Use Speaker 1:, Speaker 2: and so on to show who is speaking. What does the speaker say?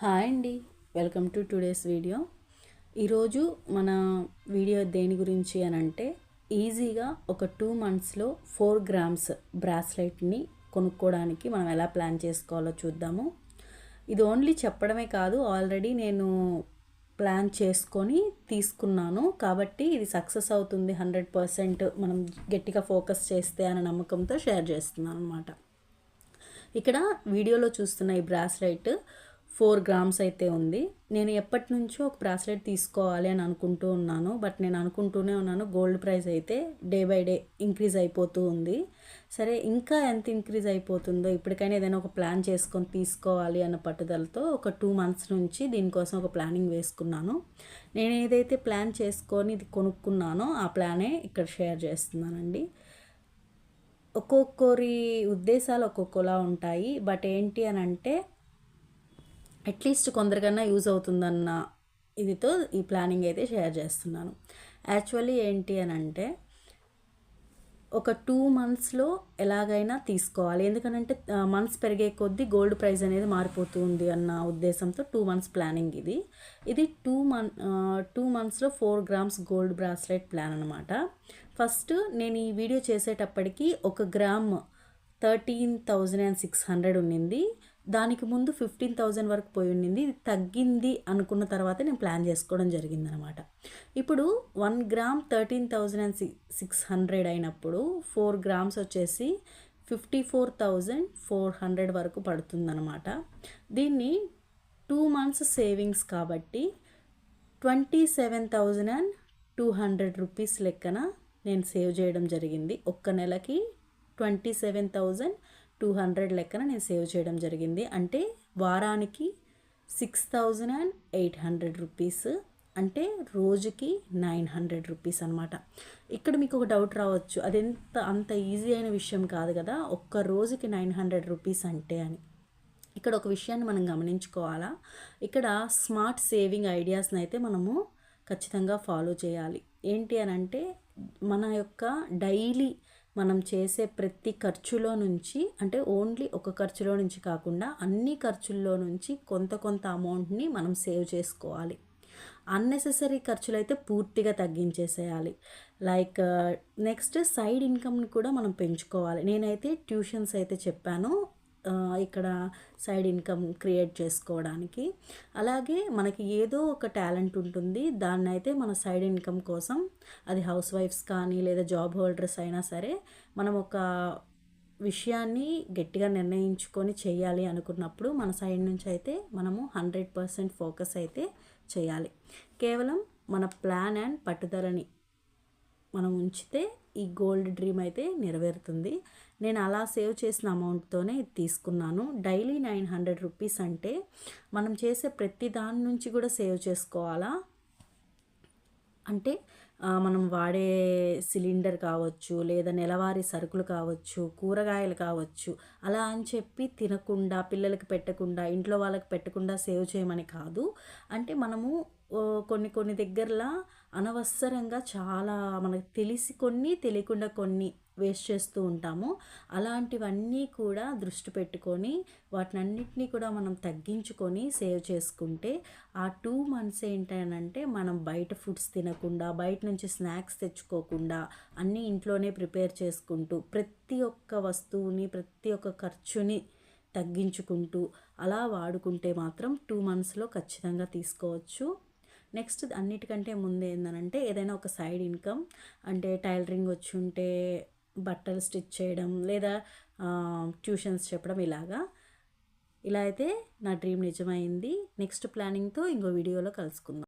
Speaker 1: Hi అండి, welcome to today's video. ఈరోజు మన వీడియో దేని గురించి అని అంటే ఈజీగా ఒక 2 మంత్స్లో 4 గ్రామ్స్ బ్రాస్లెట్ని కొనుక్కోవడానికి మనం ఎలా ప్లాన్ చేసుకోవాలో చూద్దాము. ఇది ఓన్లీ చెప్పడమే కాదు, ఆల్రెడీ నేను ప్లాన్ చేసుకొని తీసుకున్నాను కాబట్టి ఇది సక్సెస్ అవుతుంది 100%. మనం గట్టిగా ఫోకస్ చేస్తే అనే నమ్మకంతో షేర్ చేస్తున్నాను అనమాట. ఇక్కడ వీడియోలో చూస్తున్న ఈ బ్రాస్లెట్ 4 గ్రామ్స్ అయితే ఉంది. నేను ఎప్పటి నుంచో ఒక బ్రాస్లెట్ తీసుకోవాలి అని అనుకుంటూ ఉన్నాను. బట్ నేను అనుకుంటూనే ఉన్నాను, గోల్డ్ ప్రైస్ అయితే డే బై డే ఇంక్రీజ్ అయిపోతూ ఉంది. సరే, ఇంకా ఎంత ఇంక్రీజ్ అయిపోతుందో ఇప్పటికైనా ఏదైనా ఒక ప్లాన్ చేసుకొని తీసుకోవాలి అన్న పట్టుదలతో ఒక 2 మంత్స్ నుంచి దీనికోసం ఒక ప్లానింగ్ వేసుకున్నాను. నేను ఏదైతే ప్లాన్ చేసుకొని ఇది కొనుక్కున్నానో ఆ ప్లానే ఇక్కడ షేర్ చేస్తున్నానండి. ఒక్కొక్కరి ఉద్దేశాలు ఒక్కొక్కలా ఉంటాయి. బట్ ఏంటి అని అంటే అట్లీస్ట్ కొందరికన్నా యూజ్ అవుతుందన్న ఇదితో ఈ ప్లానింగ్ అయితే షేర్ చేస్తున్నాను. యాక్చువల్లీ ఏంటి అని అంటే ఒక 2 మంత్స్లో ఎలాగైనా తీసుకోవాలి. ఎందుకనంటే మంత్స్ పెరిగే కొద్దీ గోల్డ్ ప్రైస్ అనేది మారిపోతూ ఉంది అన్న ఉద్దేశంతో 2 మంత్స్ ప్లానింగ్ ఇది 2 మంత్స్లో 4 గ్రామ్స్ గోల్డ్ బ్రాస్లెట్ ప్లాన్ అనమాట. ఫస్ట్ నేను ఈ వీడియో చేసేటప్పటికి 1 గ్రామ్ 13,600 ఉన్నింది. దానికి ముందు 15,000 వరకు పోయి ఉండింది. ఇది తగ్గింది అనుకున్న తర్వాత నేను ప్లాన్ చేసుకోవడం జరిగిందనమాట. ఇప్పుడు 1 గ్రామ్ 13,600 అయినప్పుడు 4 గ్రామ్స్ వచ్చేసి 54,400 వరకు పడుతుందన్నమాట. దీన్ని 2 మంత్స్ సేవింగ్స్ కాబట్టి 27,200 రూపీస్ లెక్కన నేను సేవ్ చేయడం జరిగింది. ఒక్క నెలకి 27,200 లెక్కన నేను సేవ్ చేయడం జరిగింది. అంటే వారానికి 6,800 రూపీస్, అంటే రోజుకి 900 రూపీస్ అనమాట. ఇక్కడ మీకు ఒక డౌట్ రావచ్చు, అంత ఈజీ అయిన విషయం కాదు కదా, ఒక్క రోజుకి 900 రూపీస్ అంటే అని. ఇక్కడ ఒక విషయాన్ని మనం గమనించుకోవాలా. ఇక్కడ స్మార్ట్ సేవింగ్ ఐడియాస్ని అయితే మనము ఖచ్చితంగా ఫాలో చేయాలి. ఏంటి అని అంటే మన యొక్క డైలీ మనం చేసే ప్రతి ఖర్చులో నుంచి, అంటే ఓన్లీ ఒక ఖర్చులో నుంచి కాకుండా అన్ని ఖర్చుల్లో నుంచి కొంత అమౌంట్ని మనం సేవ్ చేసుకోవాలి. అన్నెసెసరీ ఖర్చులు అయితే పూర్తిగా తగ్గించేసేయాలి. లైక్ నెక్స్ట్ సైడ్ ఇన్కమ్ని కూడా మనం పెంచుకోవాలి. నేనైతే ట్యూషన్స్ అయితే చెప్పాను ఇక్కడ సైడ్ ఇన్కమ్ క్రియేట్ చేసుకోవడానికి. అలాగే మనకి ఏదో ఒక టాలెంట్ ఉంటుంది, దాన్ని అయితే మన సైడ్ ఇన్కమ్ కోసం, అది హౌస్ వైఫ్స్ కానీ లేదా జాబ్ హోల్డర్స్ అయినా సరే, మనం ఒక విషయాన్ని గట్టిగా నిర్ణయించుకొని చేయాలి అనుకున్నప్పుడు మన సైడ్ నుంచి అయితే మనము 100% ఫోకస్ అయితే చేయాలి. కేవలం మన ప్లాన్ అండ్ పట్టుదలని మనం ఉంచితే ఈ గోల్డ్ డ్రీమ్ అయితే నెరవేరుతుంది. నేను అలా సేవ్ చేసిన అమౌంట్తోనే ఇది తీసుకున్నాను. డైలీ 900 రూపీస్ అంటే మనం చేసే ప్రతి దాని నుంచి కూడా సేవ్ చేసుకోవాలా. అంటే మనం వాడే సిలిండర్ కావచ్చు, లేదా నెలవారీ సరుకులు కావచ్చు, కూరగాయలు కావచ్చు, అలా అని చెప్పి తినకుండా, పిల్లలకి పెట్టకుండా, ఇంట్లో వాళ్ళకి పెట్టకుండా సేవ్ చేయమని కాదు. అంటే మనము కొన్ని దగ్గరలా అనవసరంగా చాలా మనకు తెలిసి కొన్ని, తెలియకుండా కొన్ని వేస్ట్ చేస్తూ ఉంటాము. అలాంటివన్నీ కూడా దృష్టి పెట్టుకొని వాటినన్నిటినీ కూడా మనం తగ్గించుకొని సేవ్ చేసుకుంటే ఆ 2 మంత్స్ ఏంటంటే మనం బయట ఫుడ్స్ తినకుండా, బయట నుంచి స్నాక్స్ తెచ్చుకోకుండా, అన్నీ ఇంట్లోనే ప్రిపేర్ చేసుకుంటూ, ప్రతి ఒక్క వస్తువుని, ప్రతి ఒక్క ఖర్చుని తగ్గించుకుంటూ అలా వాడుకుంటే మాత్రం 2 మంత్స్లో ఖచ్చితంగా తీసుకోవచ్చు. నెక్స్ట్ అన్నిటికంటే ముందు ఏంటంటే ఏదైనా ఒక సైడ్ ఇన్కమ్, అంటే టైలరింగ్ వచ్చి ఉంటే బట్టలు స్టిచ్ చేయడం, లేదా ట్యూషన్స్ చెప్పడం, ఇలా అయితే నా డ్రీమ్ నిజమైంది. నెక్స్ట్ ప్లానింగ్తో ఇంకో వీడియోలో కలుసుకుందాం.